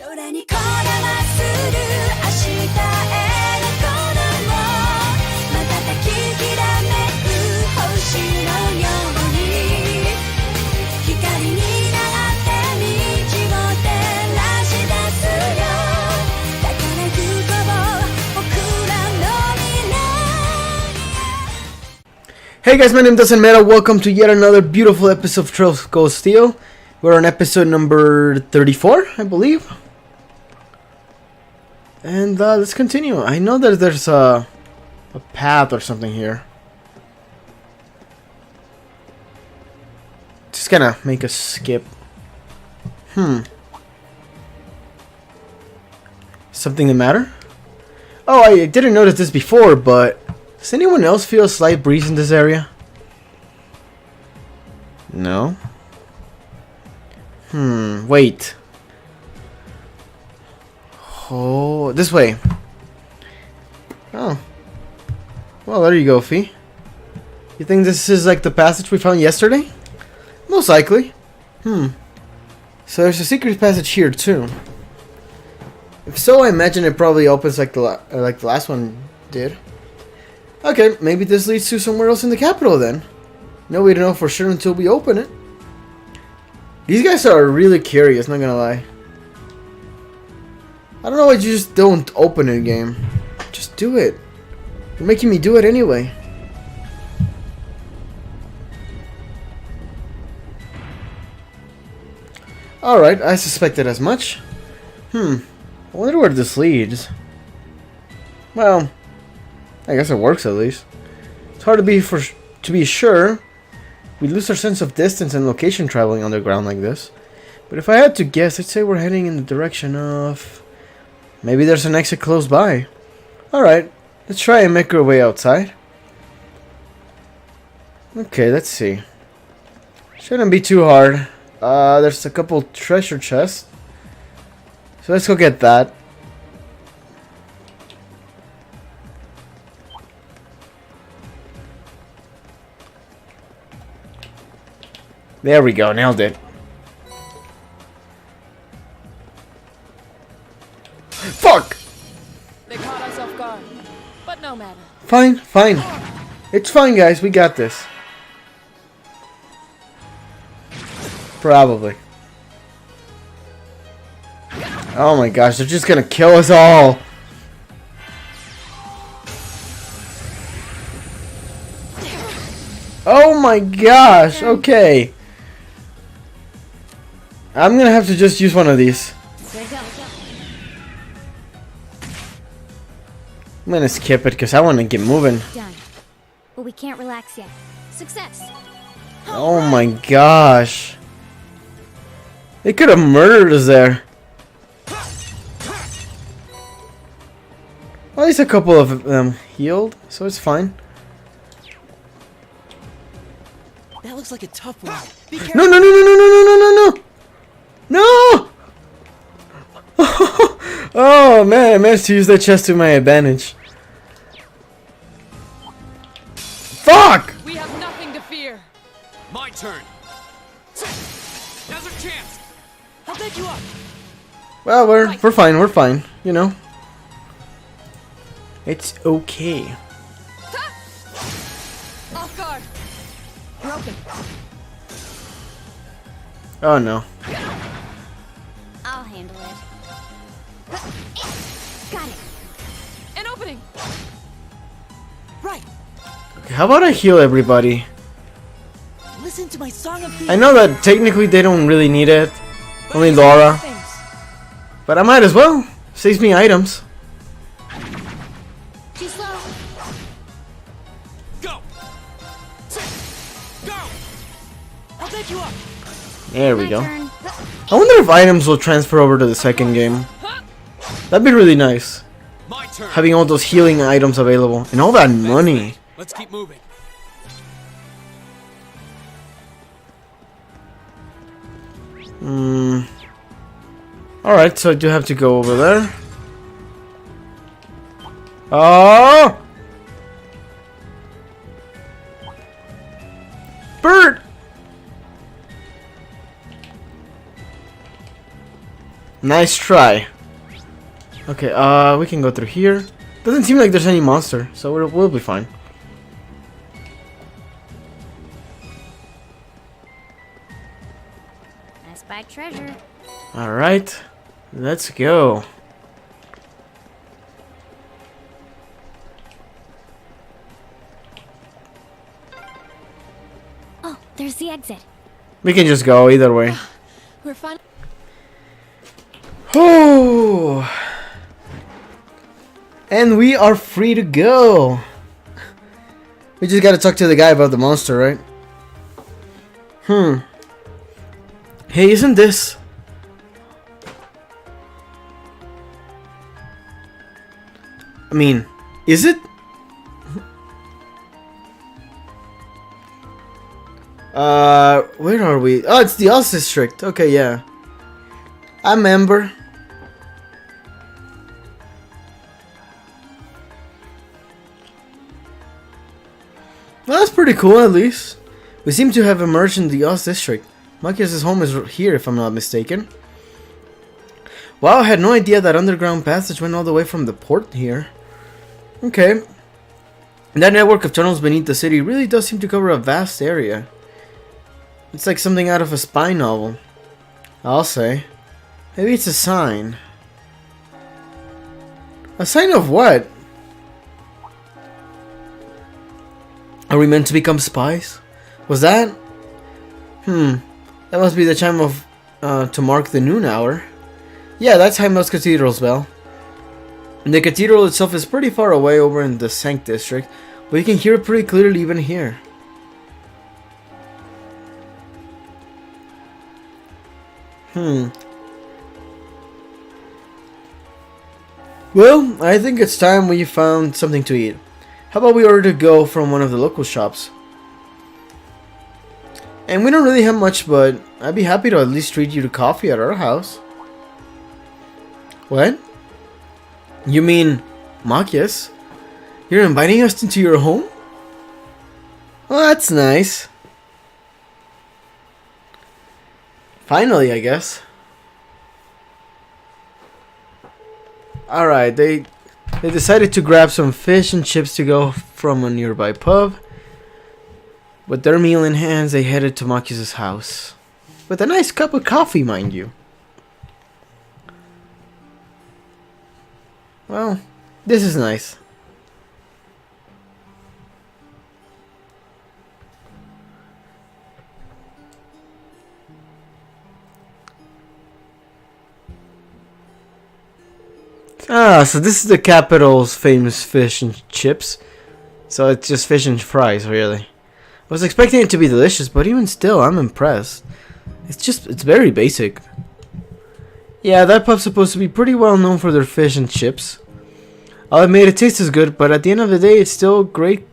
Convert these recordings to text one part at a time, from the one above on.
Hey guys, my name doesn't matter. Welcome to yet another beautiful episode of Trails of Gold Steel. We're on episode number 34, I believe. And let's continue. I know that there's a path or something here. Just gonna make a skip. Something the matter? Oh, I didn't notice this before, but does anyone else feel a slight breeze in this area? No? Wait. Oh, this way. Oh. Well, there you go, Fee. You think this is like the passage we found yesterday? Most likely. So there's a secret passage here, too. If so, I imagine it probably opens like the last one did. Okay, maybe this leads to somewhere else in the capital then. No way to know for sure until we open it. These guys are really curious, not gonna lie. I don't know why you just don't open a game. Just do it. You're making me do it anyway. Alright, I suspected as much. I wonder where this leads. Well, I guess it works at least. It's hard to be sure. We lose our sense of distance and location traveling underground like this. But if I had to guess, I'd say we're heading in the direction of... Maybe there's an exit close by. Alright, let's try and make our way outside. Okay, let's see. Shouldn't be too hard. There's a couple treasure chests. So let's go get that. There we go, nailed it. Fuck! They caught us off guard, but no matter. Fine. It's fine, guys. We got this. Probably. Oh my gosh, they're just gonna kill us all. Oh my gosh, okay. I'm gonna have to just use one of these. I'm gonna skip it because I want to get moving. Done. But we can't relax yet. Success. Oh my gosh. They could have murdered us there. Well, at least a couple of them healed, so it's fine. That looks like a tough one. No! No! Oh man, I managed to use that chest to my advantage. Fuck! We have nothing to fear. My turn. Now's our chance. I'll take you up. Well, we're fine, you know. It's okay. Off guard. Broken. Oh no. I'll handle it. Got it. An opening. Right. Okay, how about I heal everybody? Listen to my song of I know that technically they don't really need it. Only Laura. But I might as well. Saves me items. Too slow. Go. Go. I'll take you up. There we My go. turn. I wonder if items will transfer over to the second game. That'd be really nice. My turn. Having all those healing items available. And all that money. Let's keep moving. Alright, so I do have to go over there. Oh! Nice try. Okay, we can go through here. Doesn't seem like there's any monster, so we'll be fine. I spy treasure. Alright, let's go. Oh, there's the exit. We can just go either way. We're fine. Oh, and we are free to go. We just gotta talk to the guy about the monster, right? Hey, isn't this... I mean, is it? Where are we? Oh, it's the Oz District. Okay, yeah. I remember. Well, that's pretty cool, at least. We seem to have emerged in the Oz District. Machias' home is here, if I'm not mistaken. Wow, I had no idea that underground passage went all the way from the port here. Okay. That network of tunnels beneath the city really does seem to cover a vast area. It's like something out of a spy novel, I'll say. Maybe it's a sign. A sign of what? Are we meant to become spies? Was that? That must be the chime of to mark the noon hour. Yeah, that's Heimdall's Cathedral's bell. The cathedral itself is pretty far away over in the Sank district, but you can hear it pretty clearly even here. Well, I think it's time we found something to eat. How about we order to go from one of the local shops? And we don't really have much, but I'd be happy to at least treat you to coffee at our house. What? You mean Machias? You're inviting us into your home? Well, that's nice. Finally, I guess. Alright, they decided to grab some fish and chips to go from a nearby pub. With their meal in hands, they headed to Machias' house. With a nice cup of coffee, mind you. Well, this is nice. Ah, so this is the capital's famous fish and chips. So it's just fish and fries, really. I was expecting it to be delicious, but even still, I'm impressed. It's very basic. Yeah, that pub's supposed to be pretty well known for their fish and chips. I'll admit it tastes as good, but at the end of the day, it's still great,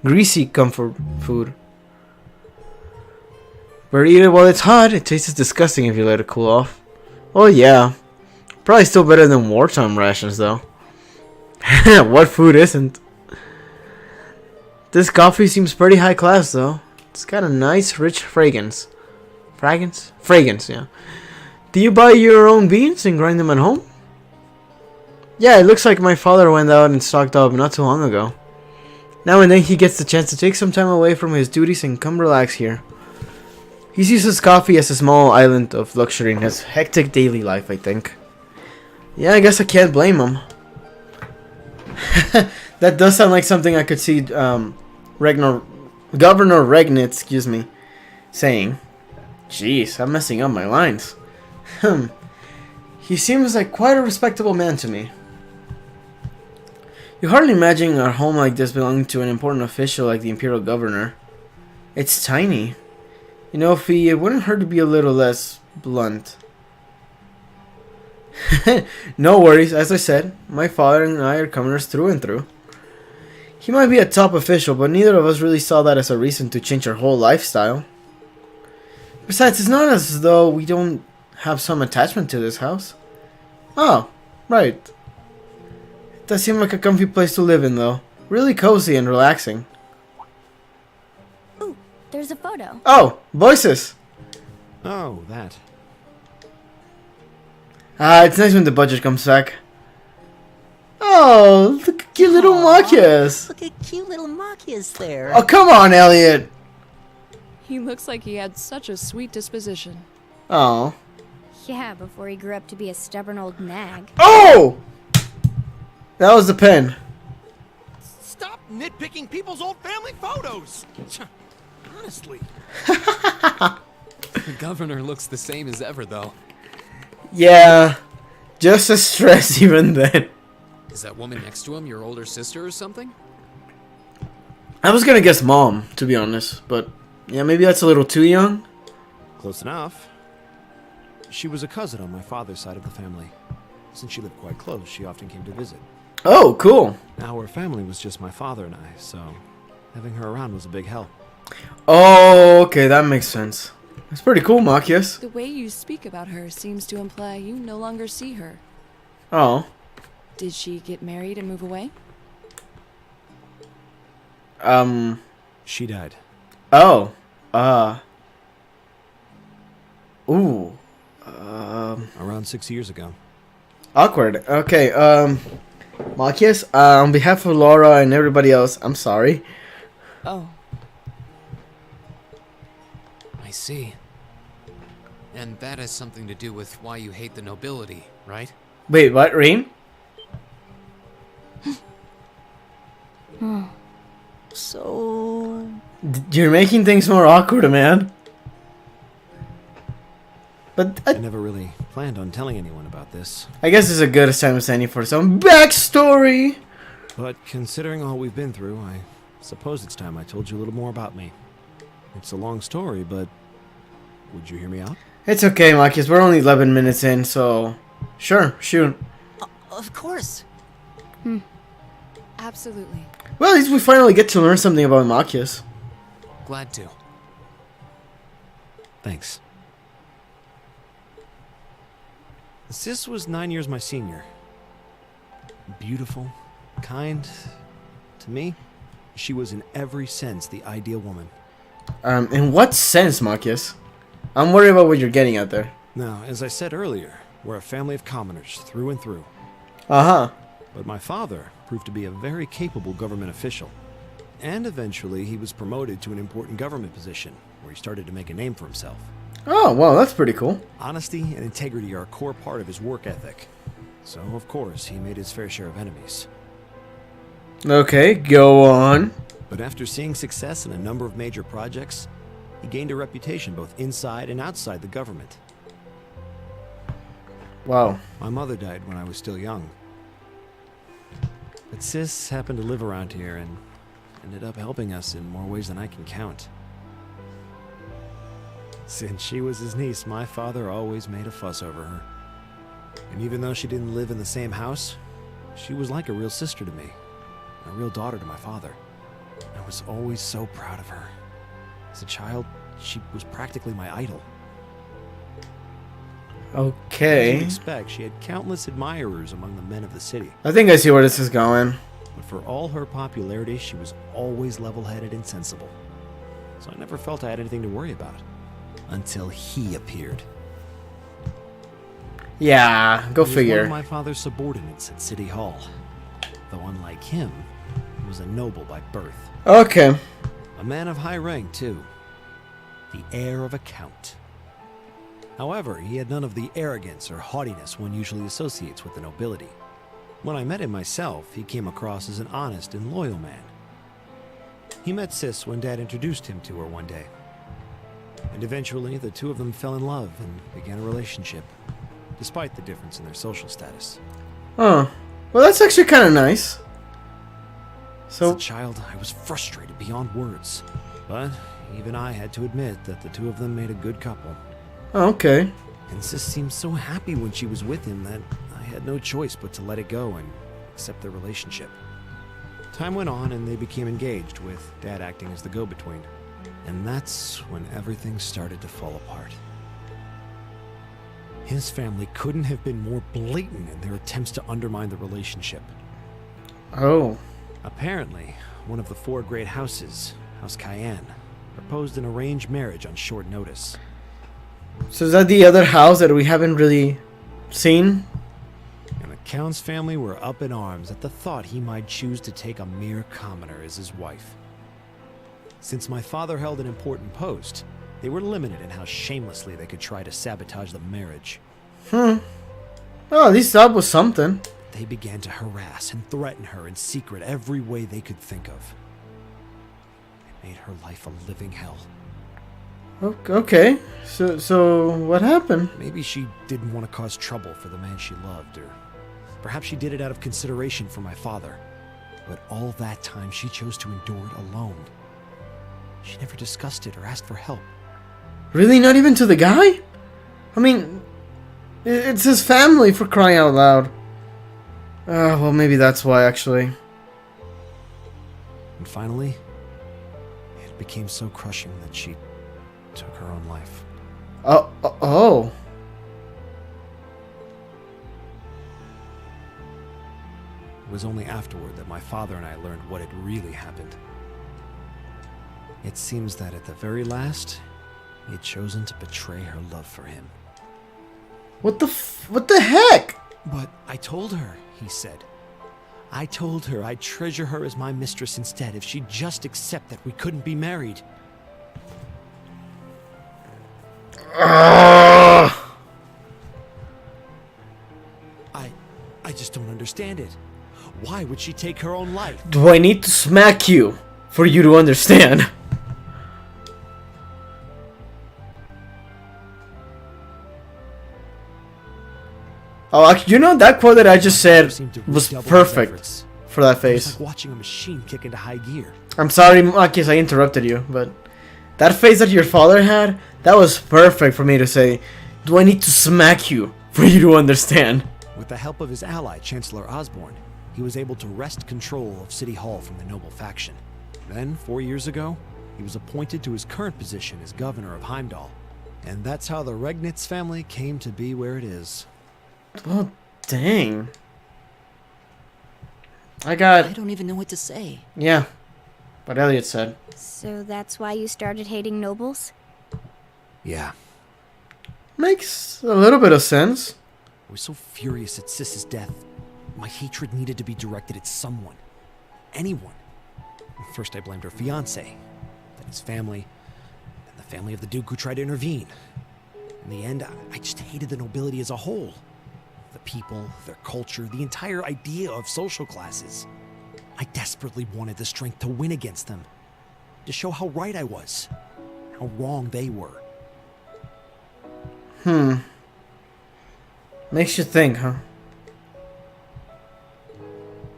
greasy comfort food. But eat it while it's hot, it tastes disgusting if you let it cool off. Oh yeah. Probably still better than wartime rations, though. What food isn't? This coffee seems pretty high class, though. It's got a nice, rich fragrance. Fragrance, yeah. Do you buy your own beans and grind them at home? Yeah, it looks like my father went out and stocked up not too long ago. Now and then he gets the chance to take some time away from his duties and come relax here. He sees his coffee as a small island of luxury in his hectic daily life, I think. Yeah, I guess I can't blame him. That does sound like something I could see Governor Regnitz, saying. Jeez, I'm messing up my lines. He seems like quite a respectable man to me. You hardly imagine our home like this belonging to an important official like the Imperial Governor. It's tiny. You know, Fee, it wouldn't hurt to be a little less blunt. No worries, as I said, my father and I are commoners through and through. He might be a top official, but neither of us really saw that as a reason to change our whole lifestyle. Besides, it's not as though we don't have some attachment to this house. Oh, right. It does seem like a comfy place to live in, though. Really cozy and relaxing. Ooh, there's a photo. Oh, voices! Oh, that. It's nice when the budget comes back. Oh, look at cute little Machias. Look at cute little Machias there. Oh, come on, Elliot. He looks like he had such a sweet disposition. Oh. Yeah, before he grew up to be a stubborn old nag. Oh! That was the pen. Stop nitpicking people's old family photos! Honestly. The governor looks the same as ever, though. Yeah. Just as stressed even then. Is that woman next to him your older sister or something? I was gonna guess mom, to be honest. But, yeah, maybe that's a little too young. Close enough. She was a cousin on my father's side of the family. Since she lived quite close, she often came to visit. Oh, cool. Now her family was just my father and I, so having her around was a big help. Oh, okay, that makes sense. That's pretty cool, Machias. The way you speak about her seems to imply you no longer see her. Oh. Did she get married and move away? She died. Oh. Ooh. Around 6 years ago. Awkward. Okay, Machias, on behalf of Laura and everybody else, I'm sorry. Oh. I see. And that has something to do with why you hate the nobility, right? Wait, what, Rain? So... You're making things more awkward, man. But I never really planned on telling anyone about this. I guess it's a good time as any for some backstory. But considering all we've been through, I suppose it's time I told you a little more about me. It's a long story, but would you hear me out? It's okay, Machias. We're only 11 minutes in, so sure, shoot. Of course. Absolutely. Well, at least we finally get to learn something about Machias. Glad to. Thanks. Sis was 9 years my senior. Beautiful, kind. To me, she was in every sense the ideal woman. In what sense, Machias? I'm worried about what you're getting at there. Now, as I said earlier, we're a family of commoners through and through. Uh-huh. But my father proved to be a very capable government official. And eventually, he was promoted to an important government position, where he started to make a name for himself. Oh, well, that's pretty cool. Honesty and integrity are a core part of his work ethic. So, of course, he made his fair share of enemies. Okay, go on. But after seeing success in a number of major projects, he gained a reputation both inside and outside the government. Wow. My mother died when I was still young. But Sis happened to live around here and ended up helping us in more ways than I can count. Since she was his niece, my father always made a fuss over her. And even though she didn't live in the same house, she was like a real sister to me, a real daughter to my father. I was always so proud of her. As a child, she was practically my idol. As Okay. you'd expect, she had countless admirers among the men of the city. I think I see where this is going. But for all her popularity, she was always level-headed and sensible. So I never felt I had anything to worry about. Until he appeared. Yeah, go He was figure. one of my father's subordinates at City Hall. Though unlike him, he was a noble by birth. Okay. A man of high rank, too. The heir of a count. However, he had none of the arrogance or haughtiness one usually associates with the nobility. When I met him myself, he came across as an honest and loyal man. He met Sis when Dad introduced him to her one day. And eventually, the two of them fell in love and began a relationship, despite the difference in their social status. Oh. Well, that's actually kind of nice. As So, a child, I was frustrated beyond words. But even I had to admit that the two of them made a good couple. okay. And Sis seemed so happy when she was with him that I had no choice but to let it go and accept their relationship. Time went on and they became engaged, with Dad acting as the go-between. And that's when everything started to fall apart. His family couldn't have been more blatant in their attempts to undermine the relationship. Oh. Apparently, one of the four great houses, House Cayenne, proposed an arranged marriage on short notice. So is that the other house that we haven't really scene. And the Count's family were up in arms at the thought he might choose to take a mere commoner as his wife. Since my father held an important post, they were limited in how shamelessly they could try to sabotage the marriage. Well, at least that was something. They began to harass and threaten her in secret every way they could think of. It made her life a living hell. Okay. So what happened? Maybe she didn't want to cause trouble for the man she loved, or perhaps she did it out of consideration for my father. But all that time, she chose to endure it alone. She never discussed it or asked for help. Really? Not even to the guy? I mean, it's his family, for crying out loud. Well, maybe that's why, actually. And finally, it became so crushing that she took her own life. Oh. It was only afterward that my father and I learned what had really happened. It seems that at the very last, he had chosen to betray her love for him. What the heck? But I told her, he said. I told her I'd treasure her as my mistress instead if she'd just accept that we couldn't be married. I just don't understand it. Why would she take her own life? Do I need to smack you for you to understand? Oh, you know, that quote that I just said was perfect for that It was face. like watching a machine kick into high gear. I'm sorry, Machias, I interrupted you, but that face that your father had, that was perfect for me to say, do I need to smack you for you to understand? With the help of his ally, Chancellor Osborne, he was able to wrest control of City Hall from the noble faction. Then, 4 years ago, he was appointed to his current position as governor of Heimdall. And that's how the Regnitz family came to be where it is. Oh, dang. I don't even know what to say. Yeah, what Elliot said. So that's why you started hating nobles? Yeah. Makes a little bit of sense. I was so furious at Sis's death. My hatred needed to be directed at someone. Anyone. First I blamed her fiancé, then his family, then the family of the Duke who tried to intervene. In the end, I just hated the nobility as a whole. The people, their culture, the entire idea of social classes. I desperately wanted the strength to win against them. To show how right I was. How wrong they were. Makes you think, huh?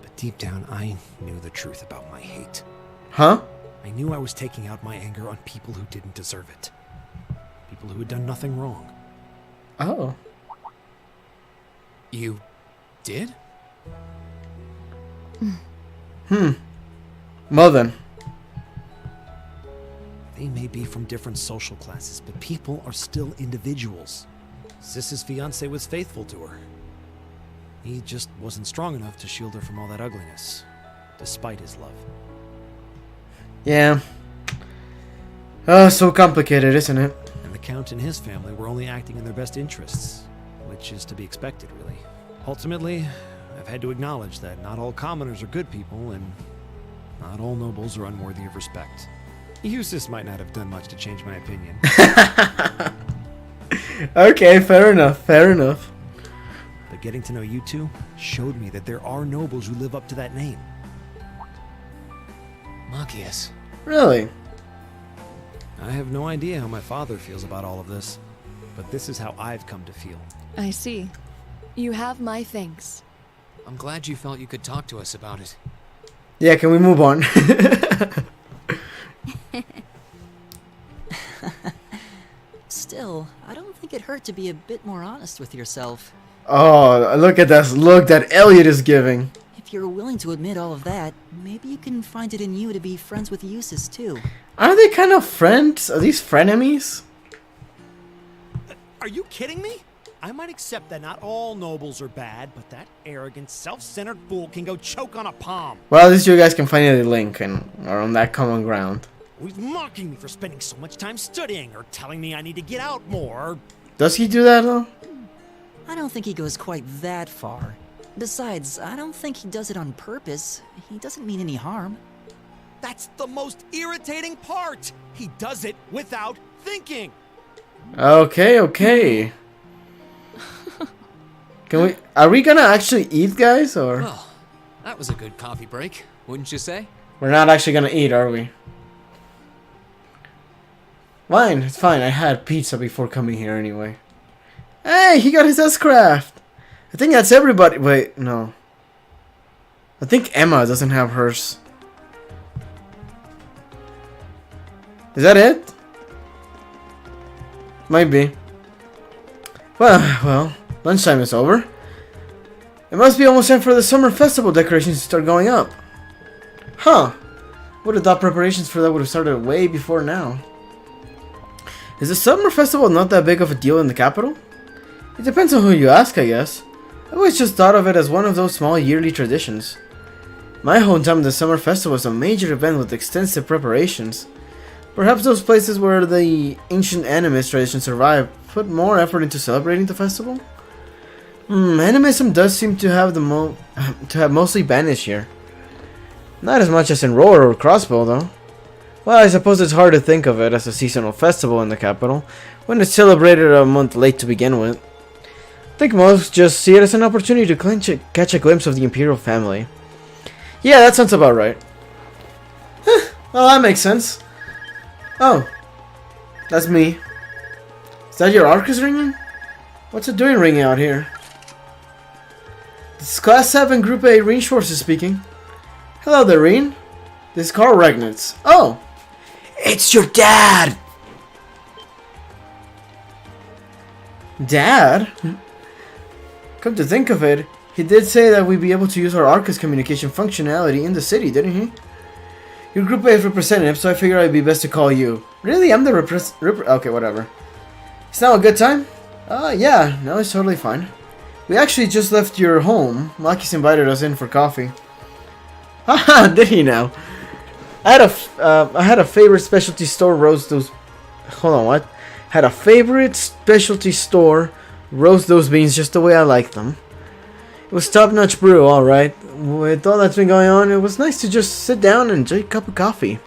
But deep down, I knew the truth about my hate. Huh? I knew I was taking out my anger on people who didn't deserve it. People who had done nothing wrong. Oh. You did? Well then. They may be from different social classes, but people are still individuals. Sis's fiancé was faithful to her. He just wasn't strong enough to shield her from all that ugliness, despite his love. Yeah. So complicated, isn't it? And the Count and his family were only acting in their best interests, which is to be expected, really. Ultimately, I've had to acknowledge that not all commoners are good people, and not all nobles are unworthy of respect. Eustace might not have done much to change my opinion. Okay, fair enough, fair enough. But getting to know you two showed me that there are nobles who live up to that name. Machias. Really? I have no idea how my father feels about all of this, but this is how I've come to feel. I see. You have my thanks. I'm glad you felt you could talk to us about it. Yeah, can we move on? Still, I don't think it hurt to be a bit more honest with yourself. Oh, look at that look that Elliot is giving. If you're willing to admit all of that, maybe you can find it in you to be friends with Eustace too. Are they kind of friends? Are these frenemies? Are you kidding me? I might accept that not all nobles are bad, but that arrogant, self-centered fool can go choke on a palm. Well, at least you guys can find a link and are on that common ground. He's mocking me for spending so much time studying, or telling me I need to get out more. Does he do that though? I don't think he goes quite that far. Besides, I don't think he does it on purpose. He doesn't mean any harm. That's the most irritating part. He does it without thinking. Okay, okay. Are we gonna actually eat, guys, or? Well, that was a good coffee break, wouldn't you say? We're not actually gonna eat, are we? Fine, it's fine. I had pizza before coming here anyway. Hey, he got his S-Craft! I think that's everybody. Wait, no. I think Emma doesn't have hers. Is that it? Might be. Well, lunchtime is over. It must be almost time for the summer festival decorations to start going up. Huh. Would have thought preparations for that would have started way before now. Is the summer festival not that big of a deal in the capital? It depends on who you ask, I guess. I always just thought of it as one of those small yearly traditions. My hometown, the summer festival is a major event with extensive preparations. Perhaps those places where the ancient animist tradition survived put more effort into celebrating the festival? Animism does seem to have mostly banished here. Not as much as in Roar or Crossbow, though. Well, I suppose it's hard to think of it as a seasonal festival in the capital, when it's celebrated a month late to begin with. I think most just see it as an opportunity to catch a glimpse of the imperial family. Yeah, that sounds about right. Well, that makes sense. Oh, that's me. Is that your Arcus ringing? What's it doing ringing out here? This is Class 7 Group A Range Forces speaking. Hello there, Reen. This is Carl Regnitz. Oh! It's your dad! Dad? Come to think of it, he did say that we'd be able to use our Arcus communication functionality in the city, didn't he? Your Group A representative, so I figured it'd be best to call you. Really? I'm the okay, whatever. Is now a good time? Yeah, no, it's totally fine. We actually just left your home. Machias invited us in for coffee. Haha, did he now? I had a favorite specialty store roast those. Hold on, what? Had a favorite specialty store roast those beans just the way I like them. It was top-notch brew, all right. With all that's been going on, it was nice to just sit down and enjoy a cup of coffee.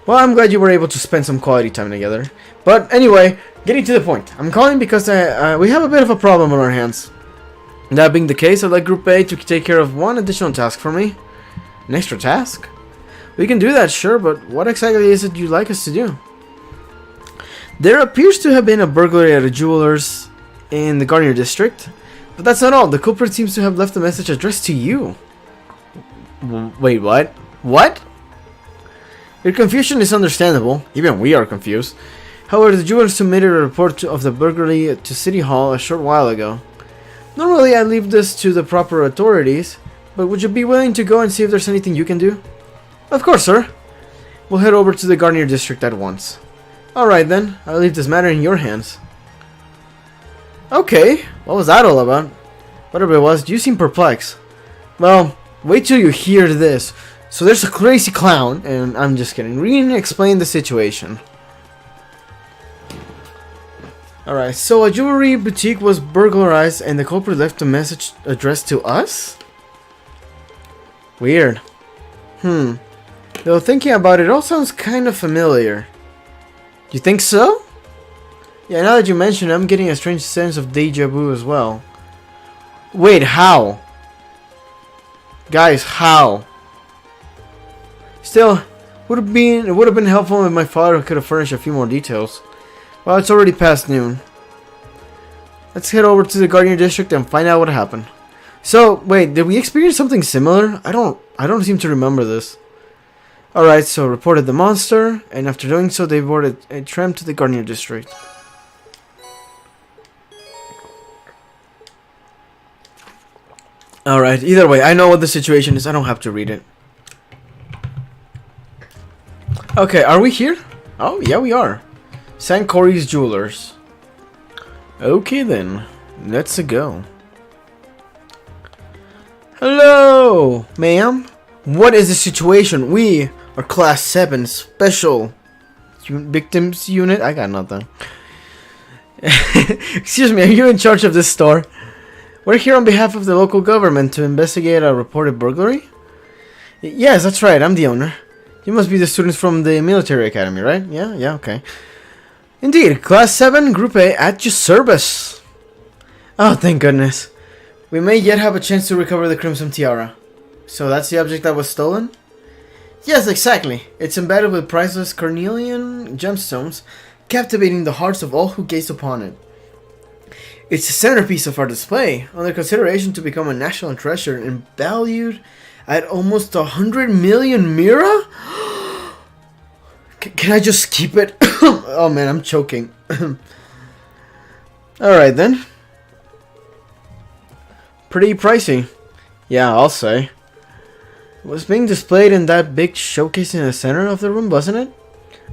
Well, I'm glad you were able to spend some quality time together. But anyway, getting to the point. I'm calling because we have a bit of a problem on our hands. That being the case, I'd like Group A to take care of one additional task for me. An extra task? We can do that, sure, but what exactly is it you'd like us to do? There appears to have been a burglary at a jeweler's in the Garnier district. But that's not all. The culprit seems to have left a message addressed to you. Wait, what? What? Your confusion is understandable. Even we are confused. However, the jeweler submitted a report of the burglary to City Hall a short while ago. Normally, I leave this to the proper authorities, but would you be willing to go and see if there's anything you can do? Of course, sir. We'll head over to the Garnier district at once. Alright then, I'll leave this matter in your hands. Okay, what was that all about? Whatever it was, you seem perplexed. Well, wait till you hear this. So there's a crazy clown, and I'm just kidding. Reen explained the situation. Alright, so a jewelry boutique was burglarized and the culprit left a message addressed to us? Weird. Though thinking about it, all sounds kind of familiar. You think so? Yeah, now that you mention it, I'm getting a strange sense of deja vu as well. Wait, how? Guys, how? Still, it would have been helpful if my father could have furnished a few more details. Well, it's already past noon. Let's head over to the Garnier district and find out what happened. So, wait, did we experience something similar? I don't seem to remember this. Alright, so reported the monster, and after doing so, they boarded a tram to the Garnier district. Alright, either way, I know what the situation is. I don't have to read it. Okay, are we here? Oh, yeah, we are. St. Corey's Jewelers. Okay, then. Let's go. Hello, ma'am. What is the situation? We are Class 7 Special Victims Unit. I got nothing. Excuse me, are you in charge of this store? We're here on behalf of the local government to investigate a reported burglary. Yes, that's right, I'm the owner. You must be the students from the military academy, right? Yeah, okay. Indeed, Class 7, Group A, at your service. Oh, thank goodness. We may yet have a chance to recover the Crimson Tiara. So that's the object that was stolen? Yes, exactly. It's embedded with priceless cornelian gemstones, captivating the hearts of all who gaze upon it. It's the centerpiece of our display, under consideration to become a national treasure and valued at almost 100 million mira? Can I just keep it? Oh man, I'm choking. Alright then. Pretty pricey. Yeah, I'll say. It was being displayed in that big showcase in the center of the room, wasn't it?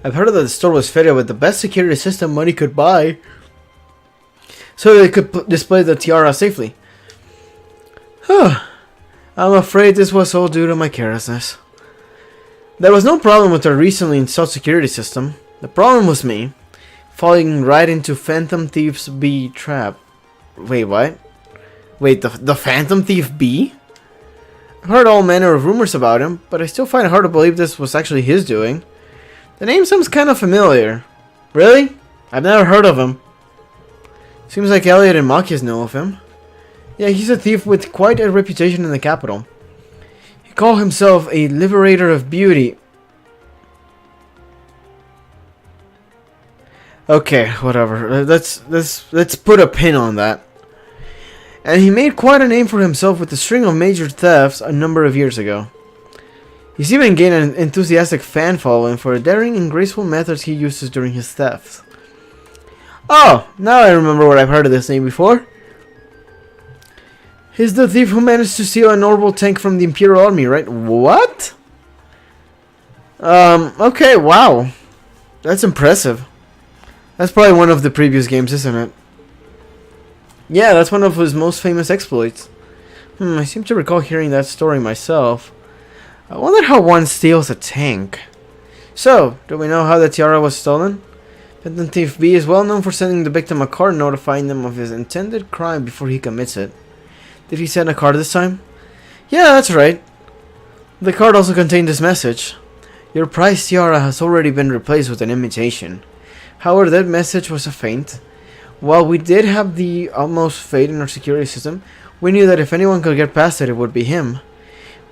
I've heard that the store was fitted with the best security system money could buy, so they could display the tiara safely. I'm afraid this was all due to my carelessness. There was no problem with our recently installed security system. The problem was me, falling right into Phantom Thief's B trap. Wait, what? Wait, the Phantom Thief B? I've heard all manner of rumors about him, but I still find it hard to believe this was actually his doing. The name sounds kind of familiar. Really? I've never heard of him. Seems like Elliot and Machias know of him. Yeah, he's a thief with quite a reputation in the capital. He called himself a liberator of beauty. Okay, whatever. Let's put a pin on that. And he made quite a name for himself with a string of major thefts a number of years ago. He's even gained an enthusiastic fan following for the daring and graceful methods he uses during his thefts. Oh, now I remember where I've heard of this name before. He's the thief who managed to steal an orbital tank from the Imperial Army, right? What? Okay, wow. That's impressive. That's probably one of the previous games, isn't it? Yeah, that's one of his most famous exploits. I seem to recall hearing that story myself. I wonder how one steals a tank. So, do we know how the tiara was stolen? Phantom Thief B is well known for sending the victim a card notifying them of his intended crime before he commits it. Did he send a card this time? Yeah, that's right. The card also contained this message. Your prized tiara has already been replaced with an imitation. However, that message was a feint. While we did have the utmost faith in our security system, we knew that if anyone could get past it, it would be him.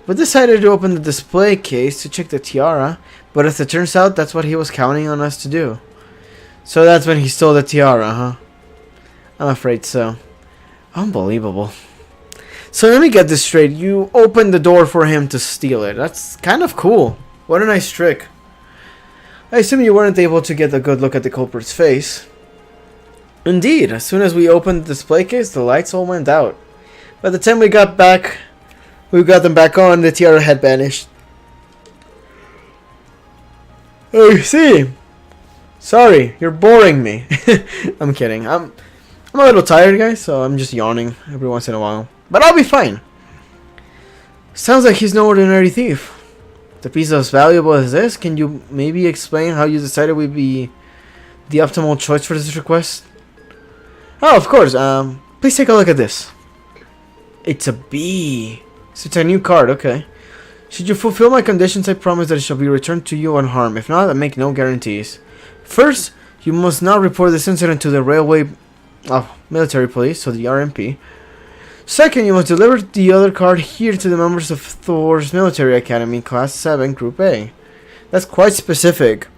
We decided to open the display case to check the tiara, but as it turns out, that's what he was counting on us to do. So that's when he stole the tiara, huh? I'm afraid so. Unbelievable. So let me get this straight. You opened the door for him to steal it. That's kind of cool. What a nice trick. I assume you weren't able to get a good look at the culprit's face. Indeed, as soon as we opened the display case, the lights all went out. By the time we got them back on, the tiara had vanished. Oh, you see. Sorry, you're boring me. I'm kidding. I'm a little tired, guys, so I'm just yawning every once in a while. But I'll be fine. Sounds like he's no ordinary thief. The piece as valuable as this, can you maybe explain how you decided we'd be the optimal choice for this request? Oh, of course. Please take a look at this. It's a bee. So it's a new card, okay. Should you fulfill my conditions, I promise that it shall be returned to you unharmed. If not, I make no guarantees. First, you must not report this incident to the military police, so the RMP. Second, you must deliver the other card here to the members of Thor's Military Academy, Class 7, Group A. That's quite specific.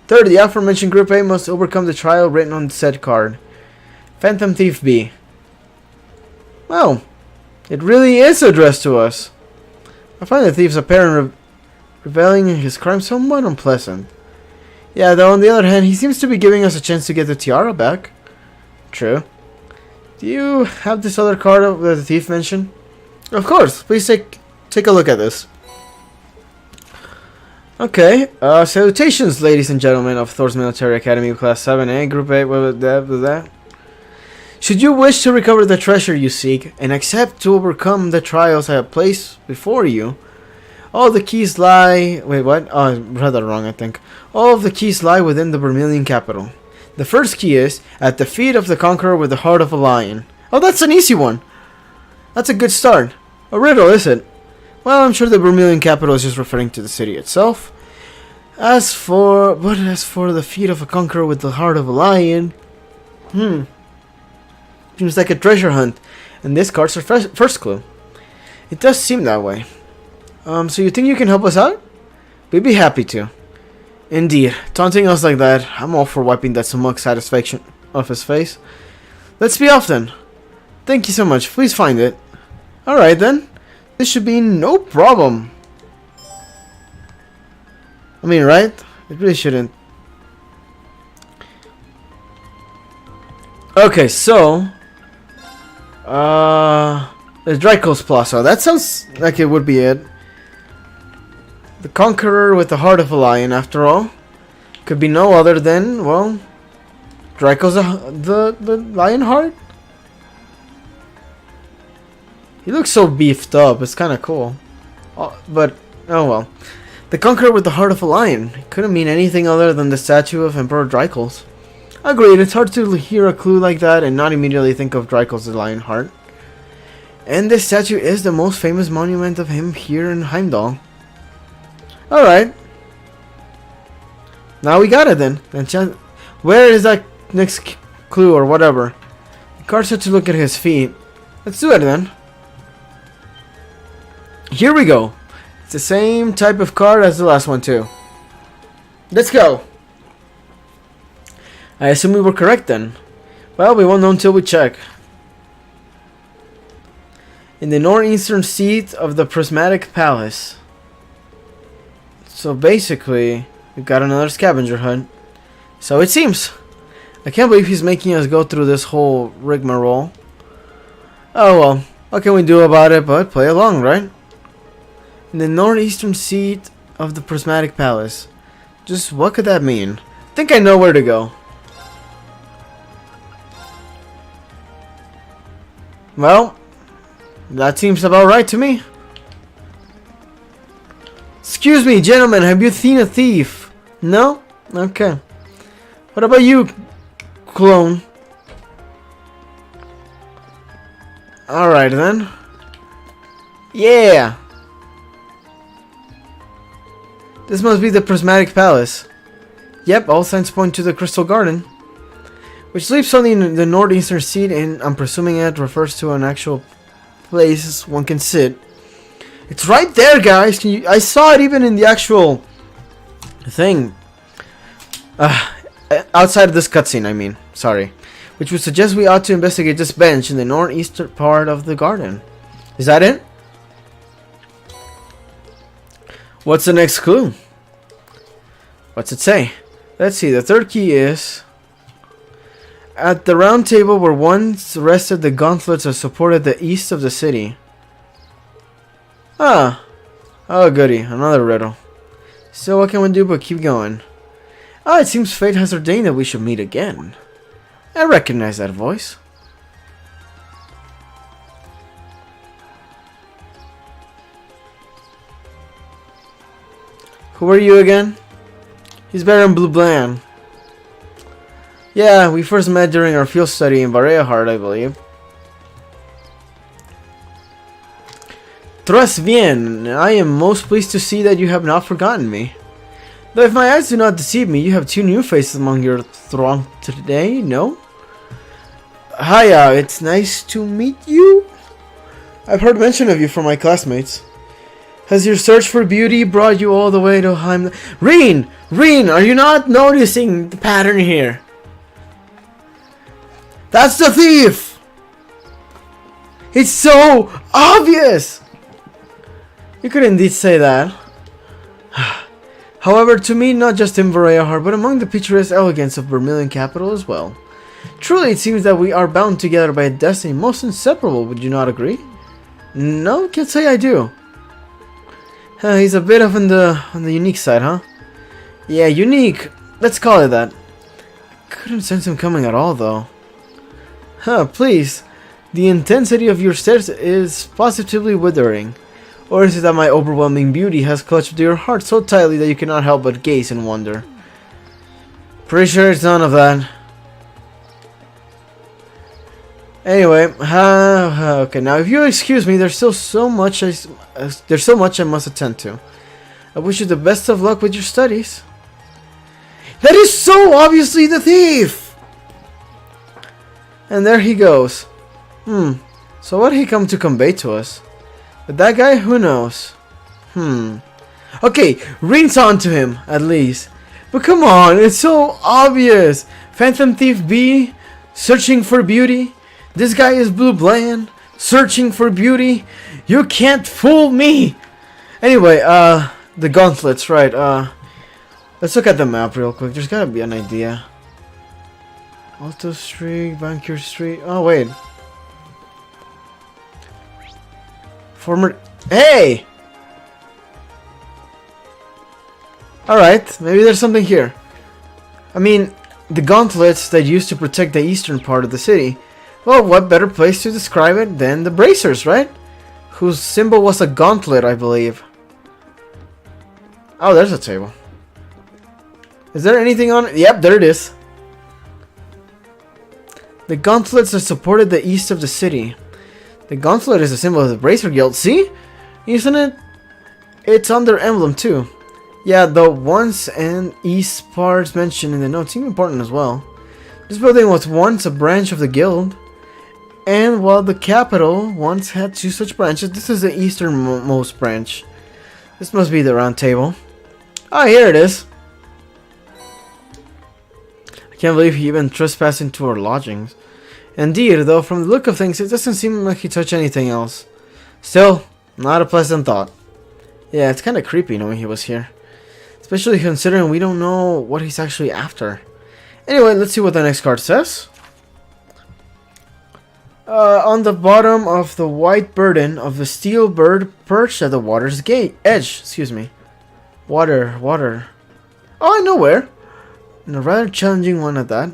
Third, the aforementioned Group A must overcome the trial written on said card. Phantom Thief B. Well, it really is addressed to us. I find the thief's apparent reveling in his crime somewhat unpleasant. Yeah, though on the other hand, he seems to be giving us a chance to get the tiara back. True. Do you have this other card that the thief mentioned? Of course. Please take a look at this. Okay. Salutations, ladies and gentlemen of Thor's Military Academy Class 7A, Group A, with that. Should you wish to recover the treasure you seek, and accept to overcome the trials I have placed before you, all the keys lie... Wait, what? Oh, I read that wrong, I think. All of the keys lie within the Vermilion capital. The first key is at the feet of the conqueror with the heart of a lion. Oh, that's an easy one. That's a good start. A riddle, is it? Well, I'm sure the Vermilion capital is just referring to the city itself. As for the feet of a conqueror with the heart of a lion, seems like a treasure hunt, and this card's our first clue. It does seem that way. So you think you can help us out? We'd be happy to. Indeed, taunting us like that, I'm all for wiping that smug satisfaction off his face. Let's be off then. Thank you so much, please find it. Alright then, this should be no problem. I mean, right? It really shouldn't. Okay, so the Draco's Plaza. That sounds like it would be it. The Conqueror with the heart of a lion, after all. Could be no other than, well, Draco's the lion heart? He looks so beefed up, it's kind of cool. But, oh well. The Conqueror with the heart of a lion. It couldn't mean anything other than the statue of Emperor Draco's. Agreed, it's hard to hear a clue like that and not immediately think of Draco's lion heart. And this statue is the most famous monument of him here in Heimdall. Alright. Now we got it then. Where is that next clue or whatever? The card said to look at his feet. Let's do it then. Here we go. It's the same type of card as the last one too. Let's go. I assume we were correct then. Well, we won't know until we check. In the northeastern seat of the Prismatic Palace. So basically, we've got another scavenger hunt. So it seems. I can't believe he's making us go through this whole rigmarole. Oh well, what can we do about it but play along, right? In the northeastern seat of the Prismatic Palace. Just what could that mean? I think I know where to go. Well, that seems about right to me. Excuse me, gentlemen, have you seen a thief? No? Okay. What about you, clone? Alright then. Yeah! This must be the Prismatic Palace. Yep, all signs point to the Crystal Garden. Which leaves only in the northeastern seat, and I'm presuming it refers to an actual place one can sit. It's right there, guys. I saw it even in the actual thing. Outside of this cutscene, I mean. Sorry. Which would suggest we ought to investigate this bench in the northeastern part of the garden. Is that it? What's the next clue? What's it say? Let's see. The third key is... At the round table where once rested the gauntlets that supported the east of the city. Ah. Oh goody, another riddle. So what can we do but keep going? Ah, it seems fate has ordained that we should meet again. I recognize that voice. Who are you again? He's Baron Blue Bland. Yeah, we first met during our field study in Vareahard, I believe. Tres bien, I am most pleased to see that you have not forgotten me. Though if my eyes do not deceive me, you have two new faces among your throng today, no? Hiya, it's nice to meet you. I've heard mention of you from my classmates. Has your search for beauty brought you all the way to Heimdall? Reen! Reen, are you not noticing the pattern here? That's the thief! It's so obvious! You could indeed say that. However, to me, not just in Vareahard, but among the picturesque elegance of Vermilion capital as well. Truly, it seems that we are bound together by a destiny most inseparable, would you not agree? No, can't say I do. He's a bit on the unique side, huh? Yeah, unique. Let's call it that. I couldn't sense him coming at all, though. Huh, please. The intensity of your stares is positively withering. Or is it that my overwhelming beauty has clutched to your heart so tightly that you cannot help but gaze and wonder? Pretty sure it's none of that. Anyway, okay. Now, if you excuse me, there's still so much. There's so much I must attend to. I wish you the best of luck with your studies. That is so obviously the thief. And there he goes. So what did he come to convey to us? But that guy, who knows? Okay, rinse on to him at least. But come on, it's so obvious. Phantom Thief B, searching for beauty. This guy is Blue Bland, searching for beauty. You can't fool me. Anyway, the gauntlets, right? Let's look at the map real quick. There's gotta be an idea. Alto Street, Bankier Street. Oh wait. Hey! Alright, maybe there's something here. I mean, the gauntlets that used to protect the eastern part of the city. Well, what better place to describe it than the bracers, right? Whose symbol was a gauntlet, I believe. Oh, there's a table. Is there anything on it? Yep, there it is. The gauntlets that supported the east of the city. The gauntlet is a symbol of the Bracer Guild. See? Isn't it? It's on their emblem too. Yeah, the once and east parts mentioned in the notes seem important as well. This building was once a branch of the guild. And while the capital once had 2 such branches, this is the easternmost branch. This must be the round table. Oh, here it is. I can't believe he even trespassed into our lodgings. Indeed, though, from the look of things, it doesn't seem like he touched anything else. Still, not a pleasant thought. Yeah, it's kind of creepy knowing he was here. Especially considering we don't know what he's actually after. Anyway, let's see what the next card says. On the bottom of the white burden of the steel bird perched at the water's edge. Excuse me. Water. Oh, I know where. And a rather challenging one at that.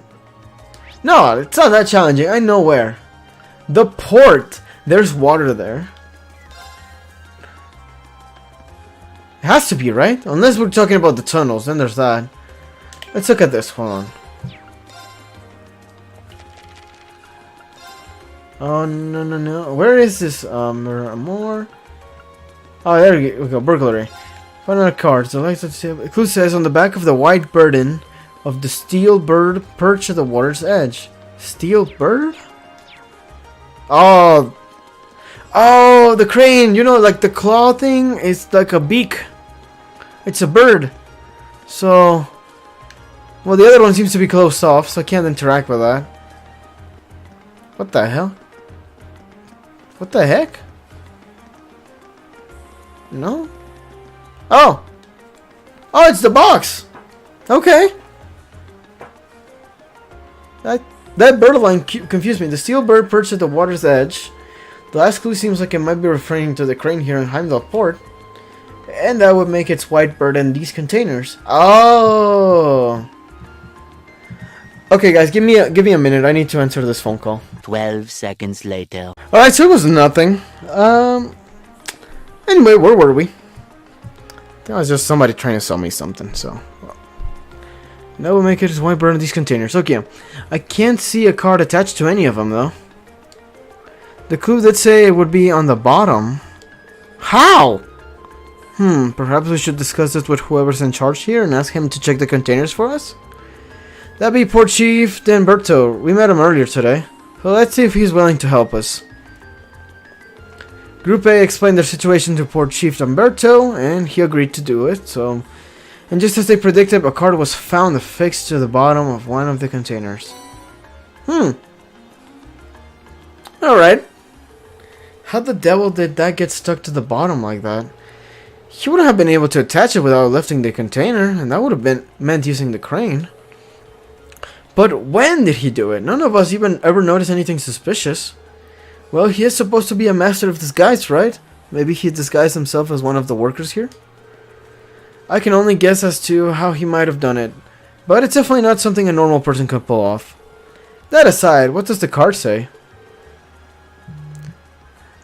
No, it's not that challenging. I know where. The port. There's water there. It has to be, right? Unless we're talking about the tunnels, then there's that. Let's look at this. Hold on. Oh, no. Where is this? More? Oh, there we go. Burglary. Find out cards. The clue says on the back of the white burden of the steel bird perched at the water's edge. Steel bird? Oh, the crane. You know, like the claw thing is like a beak. It's a bird. So, well, the other one seems to be closed off, so I can't interact with that. What the hell? What the heck? No? Oh! Oh, it's the box! Okay. That bird line confused me. The steel bird perched at the water's edge. The last clue seems like it might be referring to the crane here in Heimdall Port. And that would make its white bird in these containers. Oh! Okay, guys, give me a minute. I need to answer this phone call. 12 seconds later. Alright, so it was nothing. Anyway, where were we? That was just somebody trying to sell me something, so. That will make it as white bird in these containers. Okay, I can't see a card attached to any of them, though. The clue did say it would be on the bottom. How? Perhaps we should discuss this with whoever's in charge here and ask him to check the containers for us? That'd be Port Chief Danberto. We met him earlier today. So let's see if he's willing to help us. Group A explained their situation to Port Chief Danberto, and he agreed to do it, so... And just as they predicted, a card was found affixed to the bottom of one of the containers. Alright. How the devil did that get stuck to the bottom like that? He wouldn't have been able to attach it without lifting the container, and that would have meant using the crane. But when did he do it? None of us even ever noticed anything suspicious. Well, he is supposed to be a master of disguise, right? Maybe he disguised himself as one of the workers here? I can only guess as to how he might have done it, but it's definitely not something a normal person could pull off. That aside, what does the card say?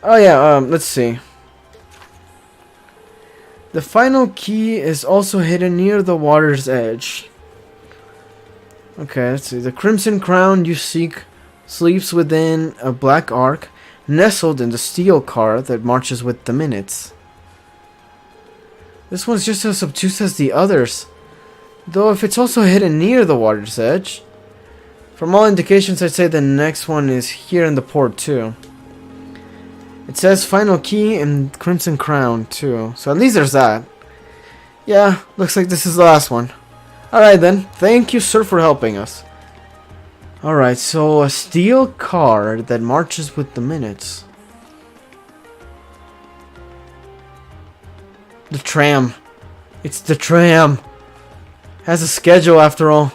Oh yeah, let's see. The final key is also hidden near the water's edge. Okay, let's see. The crimson crown you seek sleeps within a black ark, nestled in the steel car that marches with the minutes. This one's just as obtuse as the others, though if it's also hidden near the water's edge. From all indications, I'd say the next one is here in the port too. It says final key and crimson crown too, so at least there's that. Yeah, looks like this is the last one. Alright then, thank you sir for helping us. Alright, so a steel car that marches with the minutes. The tram. It's the tram. Has a schedule after all.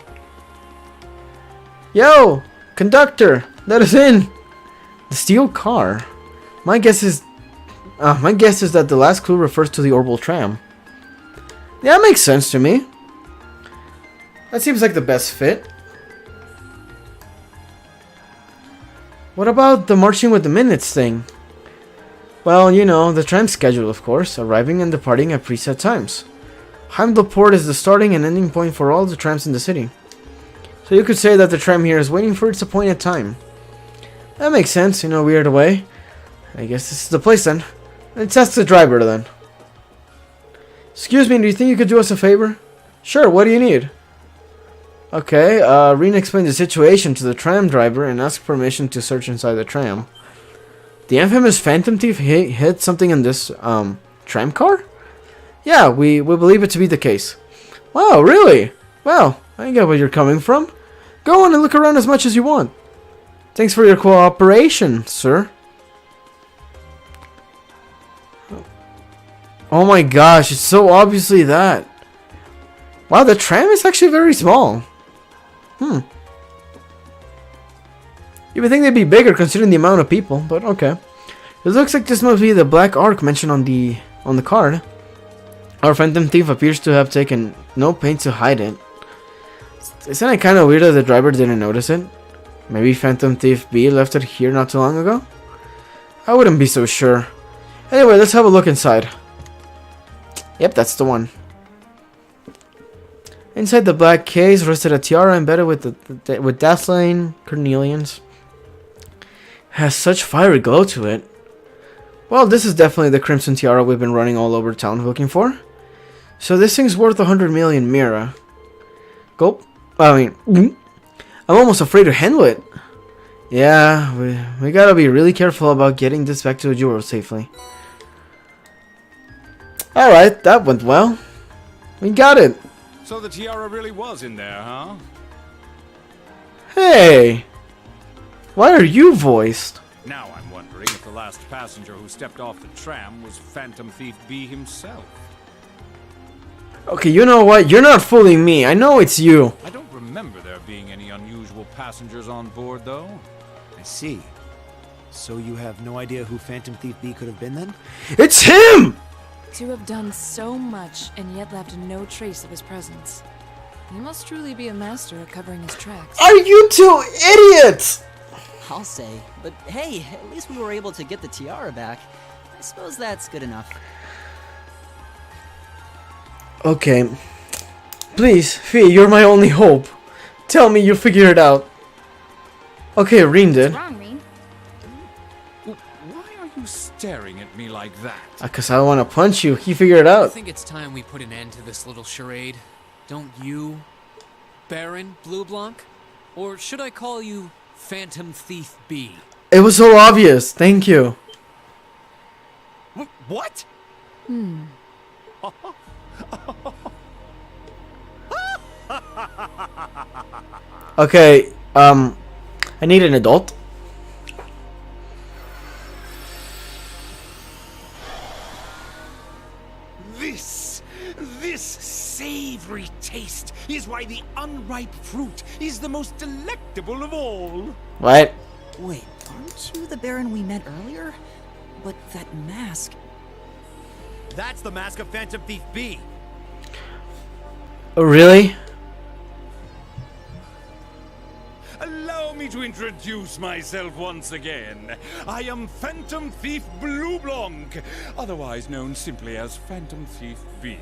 Yo! Conductor! Let us in! The steel car? My guess is that the last clue refers to the orbital tram. Yeah, that makes sense to me. That seems like the best fit. What about the marching with the minutes thing? Well, you know, the tram schedule, of course, arriving and departing at preset times. Heimdall Port is the starting and ending point for all the trams in the city. So you could say that the tram here is waiting for its appointed time. That makes sense in a weird way. I guess this is the place then. Let's ask the driver then. Excuse me, do you think you could do us a favor? Sure, what do you need? Okay, Rena explained the situation to the tram driver and asked permission to search inside the tram. The infamous Phantom Thief hid something in this, tram car? Yeah, we believe it to be the case. Wow, really? Well, I get where you're coming from. Go on and look around as much as you want. Thanks for your cooperation, sir. Oh my gosh, it's so obviously that. Wow, the tram is actually very small. You would think they'd be bigger considering the amount of people, but okay. It looks like this must be the black ark mentioned on the card. Our Phantom Thief appears to have taken no pains to hide it. Isn't it kind of weird that the driver didn't notice it? Maybe Phantom Thief B left it here not too long ago? I wouldn't be so sure. Anyway, let's have a look inside. Yep, that's the one. Inside the black case rested a tiara embedded with dazzling carnelians. Has such fiery glow to it. Well, this is definitely the crimson tiara we've been running all over town looking for. So this thing's worth 100 million mira. Gulp. I'm almost afraid to handle it. Yeah, we gotta be really careful about getting this back to the jeweler safely. Alright, that went well. We got it. So the tiara really was in there, huh? Hey! Why are you voiced? Now I'm wondering if the last passenger who stepped off the tram was Phantom Thief B himself. Okay, you know what? You're not fooling me. I know it's you. I don't remember there being any unusual passengers on board, though. I see. So you have no idea who Phantom Thief B could have been then? It's him! To have done so much and yet left no trace of his presence. He must truly be a master at covering his tracks. Are you two idiots? I'll say. But hey, at least we were able to get the tiara back. I suppose that's good enough. Okay. Please, Fee, you're my only hope. Tell me you figured it out. Okay, Reen did. What's wrong, Reen? Why are you staring at me like that? Because I want to punch you. He figured it I out. think it's time we put an end to this little charade. Don't you, Baron Blue Blanc? Or should I call you Phantom Thief B? It was so obvious. Thank you. What? Okay, I need an adult. This savory taste is why the unripe fruit is the most delectable of all. What? Wait, aren't you the Baron we met earlier? But that mask... That's the mask of Phantom Thief B. Oh, really? Allow me to introduce myself once again. I am Phantom Thief Blue Blanc, otherwise known simply as Phantom Thief B.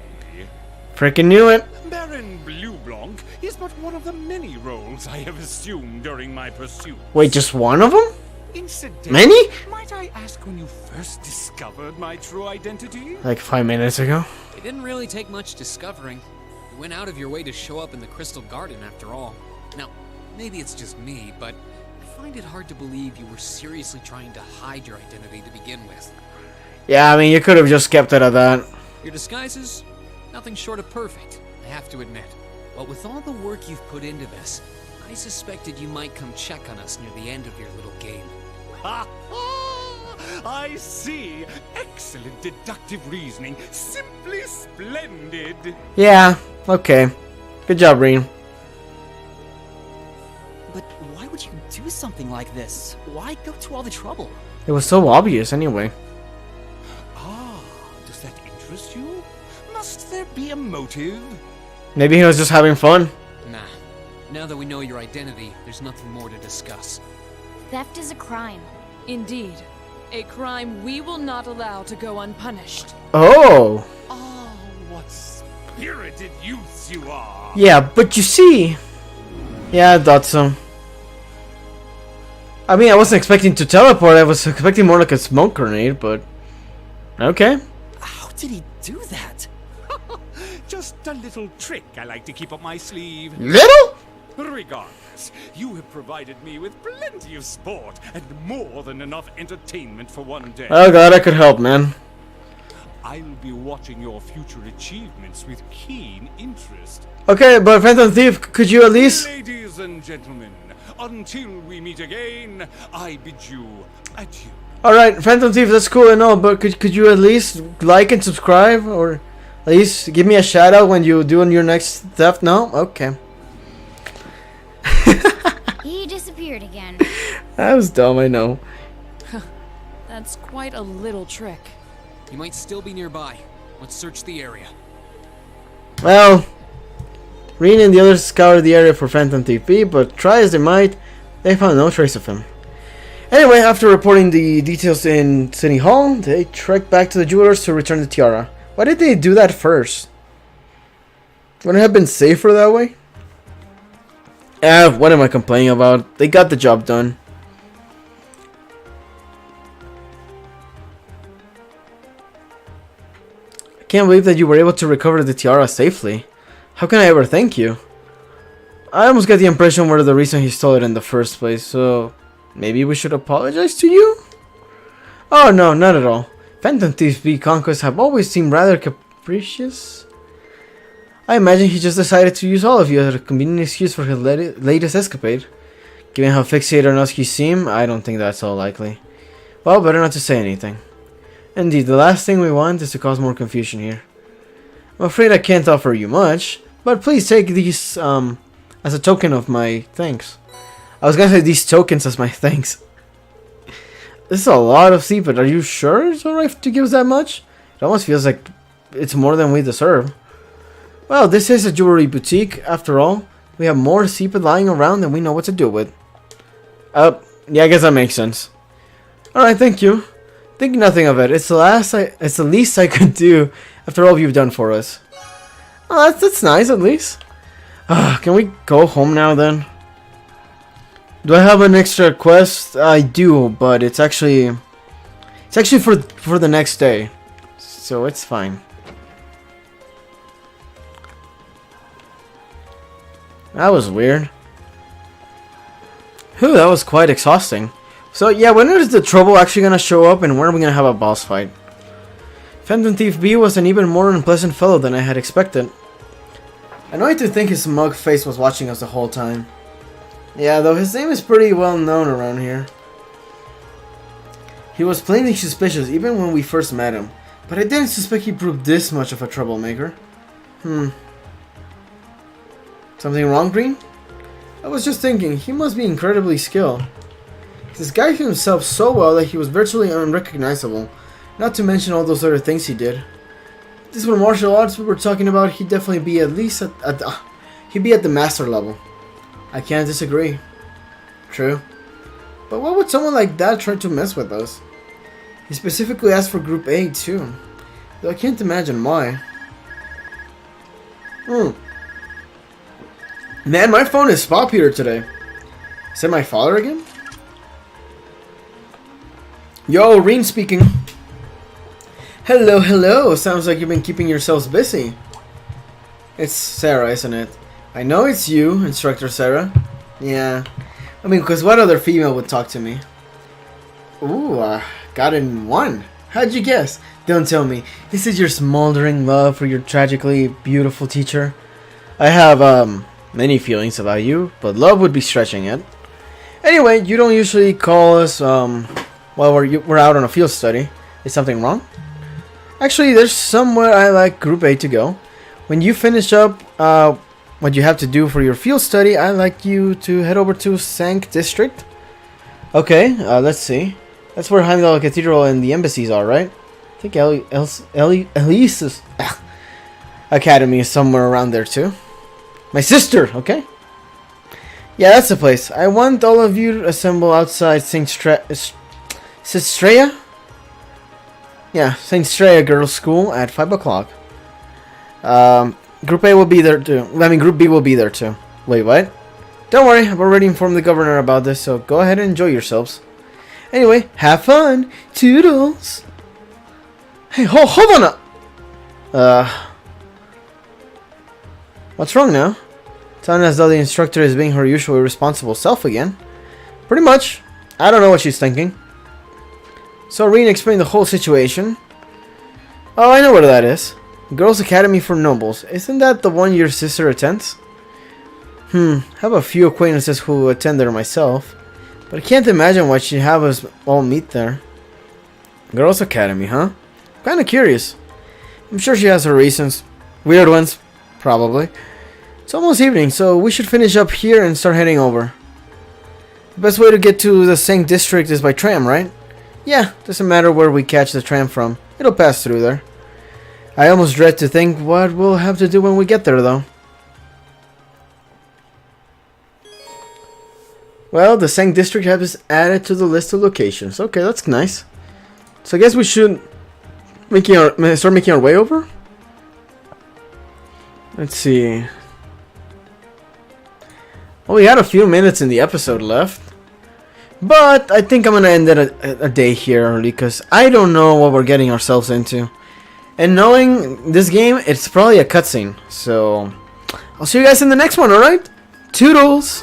Freaking knew it. Baron Blueblanc is but one of the many roles I have assumed during my pursuit. Wait, just one of them? Incidentally, Many? might I ask when you first discovered my true identity? Like 5 minutes ago. It didn't really take much discovering. You went out of your way to show up in the Crystal Garden after all. Now, maybe it's just me, but I find it hard to believe you were seriously trying to hide your identity to begin with. Yeah, I mean, you could have just kept it at that. Your disguises? Nothing short of perfect, I have to admit. But with all the work you've put into this, I suspected you might come check on us near the end of your little game. Ha ha! I see. Excellent deductive reasoning. Simply splendid. Yeah, okay. Good job, Reen. But why would you do something like this? Why go to all the trouble? It was so obvious anyway. Ah, does that interest you? Must there be a motive? Maybe he was just having fun. Nah. Now that we know your identity, there's nothing more to discuss. Theft is a crime. Indeed. A crime we will not allow to go unpunished. Oh. Ah, what spirited youths you are. Yeah, but you see... Yeah, I thought so. I mean, I wasn't expecting to teleport. I was expecting more like a smoke grenade, but... Okay. How did he do that? Just a little trick I like to keep up my sleeve. Little? Regardless, you have provided me with plenty of sport and more than enough entertainment for one day. Oh god, I could help, man. I'll be watching your future achievements with keen interest. Okay, but Phantom Thief, could you at least... Ladies and gentlemen, until we meet again, I bid you adieu. Alright, Phantom Thief, that's cool and all, but could you at least like and subscribe? Or at least give me a shout out when you do on your next theft? No? Okay. He disappeared again. That was dumb, I know. That's quite a little trick. You might still be nearby. Let's search the area. Well, Reen and the others scoured the area for Phantom Thief B, but try as they might, they found no trace of him. Anyway, after reporting the details in City Hall, they trekked back to the jewelers to return the tiara. Why did they do that first? Wouldn't it have been safer that way? What am I complaining about? They got the job done. I can't believe that you were able to recover the tiara safely. How can I ever thank you? I almost got the impression we're the reason he stole it in the first place, so maybe we should apologize to you? Oh no, not at all. Phantom Thief's B conquests have always seemed rather capricious. I imagine he just decided to use all of you as a convenient excuse for his latest escapade. Given how fixated on us you seem, I don't think that's all likely. Well, better not to say anything. Indeed, the last thing we want is to cause more confusion here. I'm afraid I can't offer you much, but please take these as a token of my thanks. I was gonna say these tokens as my thanks. This is a lot of sea, but are you sure it's alright to give us that much? It almost feels like it's more than we deserve. Well, this is a jewelry boutique, after all. We have more seepage lying around than we know what to do with. Yeah, I guess that makes sense. Alright, thank you. Think nothing of it. It's the least I could do after all you've done for us. Oh, that's nice, at least. Can we go home now, then? Do I have an extra quest? I do, but it's actually for the next day. So it's fine. That was weird. Whew, that was quite exhausting. So yeah, when is the trouble actually gonna show up and when are we gonna have a boss fight? Phantom Thief B was an even more unpleasant fellow than I had expected. Annoying to think his smug face was watching us the whole time. Yeah, though his name is pretty well known around here. He was plainly suspicious even when we first met him, but I didn't suspect he proved this much of a troublemaker. Something wrong, Green? I was just thinking, he must be incredibly skilled. He disguised himself so well that he was virtually unrecognizable, not to mention all those other things he did. If these were martial arts we were talking about, he'd definitely be at least he'd be at the master level. I can't disagree. True. But why would someone like that try to mess with us? He specifically asked for Group A too, though I can't imagine why. Man, my phone is popular today. Is that my father again? Yo, Reen speaking. Hello, hello. Sounds like you've been keeping yourselves busy. It's Sarah, isn't it? I know it's you, Instructor Sarah. Yeah. I mean, because what other female would talk to me? Ooh, got in one. How'd you guess? Don't tell me. This is your smoldering love for your tragically beautiful teacher. I have, many feelings about you, but love would be stretching it. Anyway, you don't usually call us, while we're out on a field study. Is something wrong? Actually, there's somewhere I like Group A to go. When you finish up, what you have to do for your field study, I'd like you to head over to Sank District. Okay, let's see. That's where Heimdall Cathedral and the embassies are, right? I think Elise's Academy is somewhere around there too. My sister, okay? Yeah, that's the place. I want all of you to assemble outside St. Straya? Yeah, St. Straya Girls' School at 5 o'clock. Group A will be there too. I mean, Group B will be there too. Wait, what? Don't worry, I've already informed the governor about this, so go ahead and enjoy yourselves. Anyway, have fun! Toodles! Hey, hold on! What's wrong now? Sounding as though the instructor is being her usually responsible self again. Pretty much. I don't know what she's thinking. So Reen explained the whole situation. Oh, I know where that is. Girls' Academy for Nobles. Isn't that the one your sister attends? I have a few acquaintances who attend there myself. But I can't imagine why she'd have us all meet there. Girls' Academy, huh? Kinda curious. I'm sure she has her reasons. Weird ones. Probably. It's almost evening, so we should finish up here and start heading over. The best way to get to the Sank District is by tram, right? Yeah, doesn't matter where we catch the tram from. It'll pass through there. I almost dread to think what we'll have to do when we get there, though. Well, the Sank District has added to the list of locations. Okay, that's nice. So I guess we should start making our way over? Let's see. Well, we had a few minutes in the episode left. But I think I'm going to end it a day here early because I don't know what we're getting ourselves into. And knowing this game, it's probably a cutscene. So, I'll see you guys in the next one, alright? Toodles!